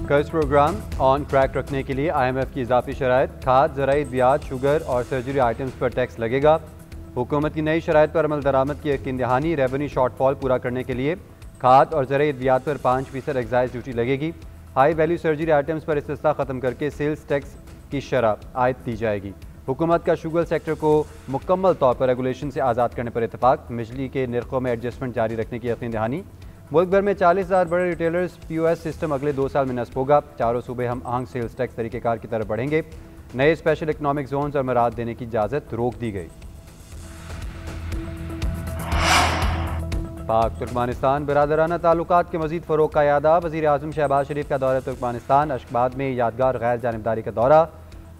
कर्ज programme on track रखने के लिए IMF की इजाफी शराइत, खाद, ज़राई अद्वियात, शुगर और सर्जरी आइटम्स पर टैक्स लगेगा। हुकूमत की नई शराइत पर अमल दरामद की यकीन दहानी, रेवेन्यू शॉर्टफॉल पूरा करने के लिए खाद और ज़राई अद्वियात पर 5% एक्साइज ड्यूटी लगेगी। हाई वैल्यू सर्जरी आइटम्स पर इस्तिस्ना ख़त्म करके सेल्स टैक्स की शरह आयद दी जाएगी। हुकूमत का शुगर सेक्टर को मुकम्मल तौर पर रेगुलेशन से आज़ाद करने पर इतफाक, बिजली के निर्खों में एडजस्टमेंट जारी रखने की यकीन दहानी। मुल्क भर में 40,000 बड़े रिटेलर्स POS सिस्टम अगले 2 साल में नस्ब होगा। चारों सूबे हम आहंग सेल्स टैक्स तरीक़ेकार की तरफ बढ़ेंगे। नए स्पेशल इकनॉमिक जोन्स और मराद देने की इजाज़त रोक दी गई। पाक तुर्कमानिस्तान बरादराना ताल्लुकात के मज़ीद फ़रोग़ का यादा, वज़ीर आज़म शहबाज शरीफ का दौरा तुर्कमानिस्तान, अशखबाद में यादगार गैर जानिबदारी का दौरा।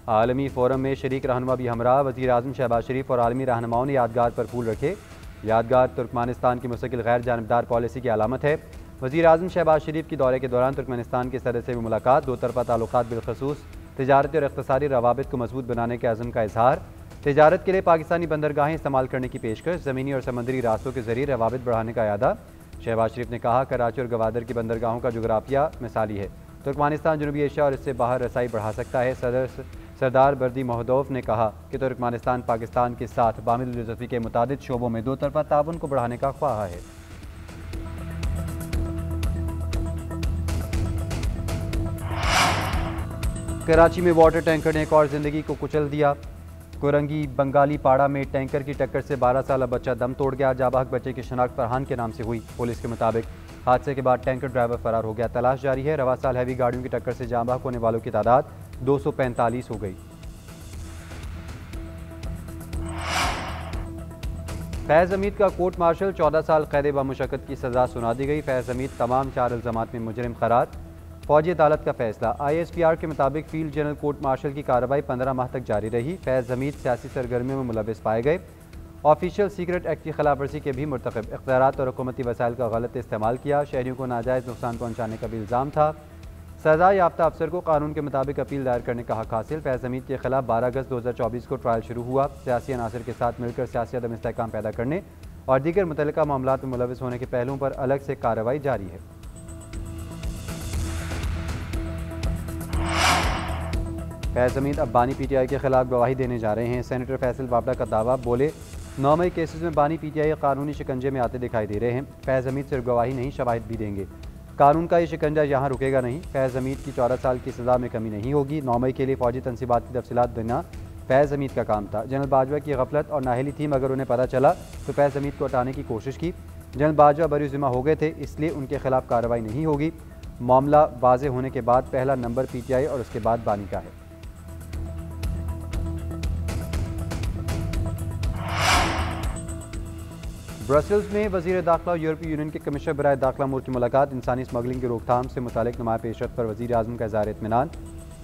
आलमी फोरम में शरीक रहनुमा भी हमरा, वज़ीर आज़म शहबाज शरीफ और आलमी रहनुमाओं ने यादगार पर फूल रखे। यादगार तुर्कमानिस्तान की मुस्तकिल गैर जानिबदार पॉलिसी की अलामत है। वज़ीर आज़म शहबाज शरीफ की दौरे के दौरान तुर्कमेनिस्तान के सदर से भी मुलाकात, दो तरफ़ा ताल्लुकात बिलखसूस तिजारती और इक़्तिसादी रवाबित को मजबूत बनाने के अज़म का इजहार। तिजारत के लिए पाकिस्तानी बंदरगाहें इस्तेमाल करने की पेशकश, ज़मीनी और समंदरी रास्तों के जरिए रवाबित बढ़ाने का यादा। शहबाज शरीफ ने कहा, कराची और गवादर की बंदरगाहों का जोग्राफिया मिसाली है। तुर्कमानिस्तान जनूबी एशिया और इससे बाहर रसाई बढ़ा सकता है। सरदार बर्दी मोहदोफ ने कहा कि तुर्कमानिस्तान पाकिस्तान के साथ बामिल दिलचस्पी के मुताबिक शोबों में दो तरफा ताउन को बढ़ाने का ख्वाह है। कराची में वाटर टैंकर ने एक और जिंदगी को कुचल दिया। कोरंगी बंगाली पाड़ा में टैंकर की टक्कर से 12 साल बच्चा दम तोड़ गया। जाबाक बच्चे की शनाख्त फरहान के नाम से हुई। पुलिस के मुताबिक हादसे के बाद टैंकर ड्राइवर फरार हो गया। तलाश जारी है। रवा साल हैवी गाड़ियों की टक्कर से जाँ बहक होने वालों की तादाद 245 हो गई। फैज़ हमीद का कोर्ट मार्शल, 14 साल कैद बमुशक्कत की सजा सुना दी गई। फैज़ हमीद तमाम 4 इल्ज़ामात में मुजरिम करार। फौजी अदालत का फैसला। ISPR के मुताबिक फील्ड जनरल कोर्ट मार्शल की कार्रवाई 15 माह तक जारी रही। फैज़ हमीद सियासी सरगर्मियों में मुलविस पाए गए। ऑफिशियल सीक्रेट एक्ट की खिलाफ वर्जी के भी मुर्तकब, इख्तियारात और हुकूमती वसाइल का गलत इस्तेमाल किया। शहरियों को नाजायज़ नुकसान पहुँचाने का भी इल्ज़ाम था। सजा याफ्ता अफसर को कानून के मुताबिक अपील दायर करने का हक हासिल। फैज़ हमीद के खिलाफ 12 अगस्त 2024 को ट्रायल शुरू हुआ। सियासी अनासर के साथ मिलकर सियासी अदम इस्तेहकाम पैदा करने और दीगर मुतल्लिका मामलात में मुलविस होने के पहलुओं पर अलग से कार्रवाई जारी है। फैज़ हमीद अब बानी PTI के खिलाफ गवाही देने जा रहे हैं। सेनेटर फैसल वाबड़ा का दावा, बोले 9 मई केसेस में बानी PTI कानूनी शिकंजे में आते दिखाई दे रहे हैं। फैज़ हमीद सिर्फ गवाही नहीं, शवाहिद भी देंगे। कानून का ये शिकंजा यहाँ रुकेगा नहीं। फैज़ हमीद की 14 साल की सज़ा में कमी नहीं होगी। 9 मई के लिए फौजी तनसीबात की तफसीलात देना फैज़ हमीद का काम था। जनरल बाजवा की गफलत और नाहली थी, मगर उन्हें पता चला तो फैज़ हमीद को हटाने की कोशिश की। जनरल बाजवा बरीज़िम्मा हो गए थे, इसलिए उनके खिलाफ कार्रवाई नहीं होगी। मामला वाज़े होने के बाद पहला नंबर PTI और उसके बाद बानी का है। ब्रसल्स में वज़ीर दाखिला और यूरोपीय यूनियन के कमिश्नर बराए दाखिला अमूर की मुलाकात। इंसानी स्मगलिंग की रोकथाम से मुतालिक नुमाया पेशरफ्त पर वज़ीर आज़म का इज़हार इत्मीनान।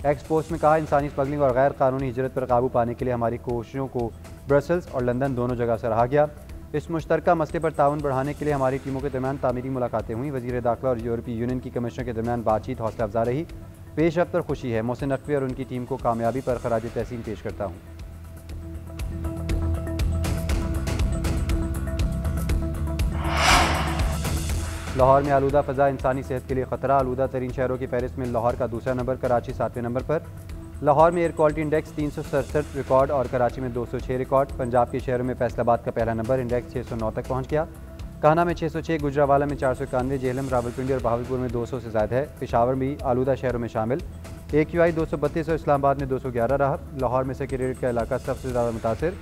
एक्स पोस्ट में कहा, इंसानी स्मगलिंग और गैर कानूनी हिजरत पर काबू पाने के लिए हमारी कोशिशों को ब्रसल्स और लंदन दोनों जगह सराहा गया। इस मुश्तरका मसले पर ताउन बढ़ाने के लिए हमारी टीमों के दरमियान तामीरी मुलाकातें हुई। वज़ीर दाखिला और यूरोपीय यूनियन की कमिश्नर के दरमियान बातचीत हौसला अफजा रही। पेशरफ्त और खुशी है। मोहसिन नकवी और उनकी टीम को कामयाबी पर खराज तहसीन पेश करता हूँ। लाहौर में आलूदा फ़ज़ा इंसानी सेहत के लिए ख़तरा। आलूदा तरीन शहरों की फहरिस्त में लाहौर का दूसरा नंबर, कराची 7वें नंबर पर। लाहौर में एयर क्वालिटी इंडेक्स 367 रिकॉर्ड और कराची में 206 रिकॉर्ड। पंजाब के शहरों में फैसलाबाद का पहला नंबर, इंडेक्स 609 तक पहुँच गया। कान्हा में 606, गुजरावाला में 491, जेहलम, रावलपिंडी और बहावलपुर में 200 से ज़्यादा है। पेशावर भी आलूदा शहरों में शामिल। AQI 232 और इस्लामाबाद में 211 रहा। लाहौर में सेक्रेटेरिएट का इलाका सबसे ज़्यादा मुतासिर।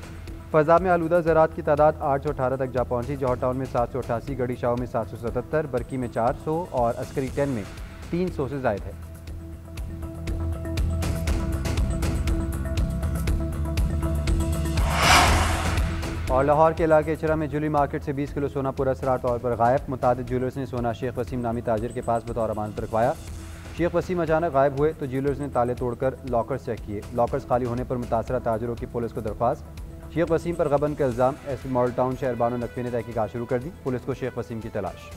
फ़ज़ा में आलूदा ज़रात की तादाद 818 तक जा पहुँची। जौहर टाउन में 788, गढ़ी शाह में 777, बरकी में 400 और अस्करी 10 में 300 से ज़ायद है। और लाहौर के इलाके इचरा में ज्वेलरी मार्केट से 20 किलो सोना पुरअसरार तौर पर गायब। मुतादिद ज्वेलर्स ने सोना शेख वसीम नामी ताजिर के पास बतौर अमानत रखवाया। शेख वसीम अचानक गायब हुए तो ज्वेलर्स ने ताले तोड़कर लॉकर्स चेक किए। लॉकर्स खाली होने पर मुतासरा ताजिरों की पुलिस को दरख्वास्त। शेख वसीम पर गबन का इल्ज़ाम। SP Model Town Shahrbano Naqvi ने तहकीकात शुरू कर दी। पुलिस को शेख वसीम की तलाश।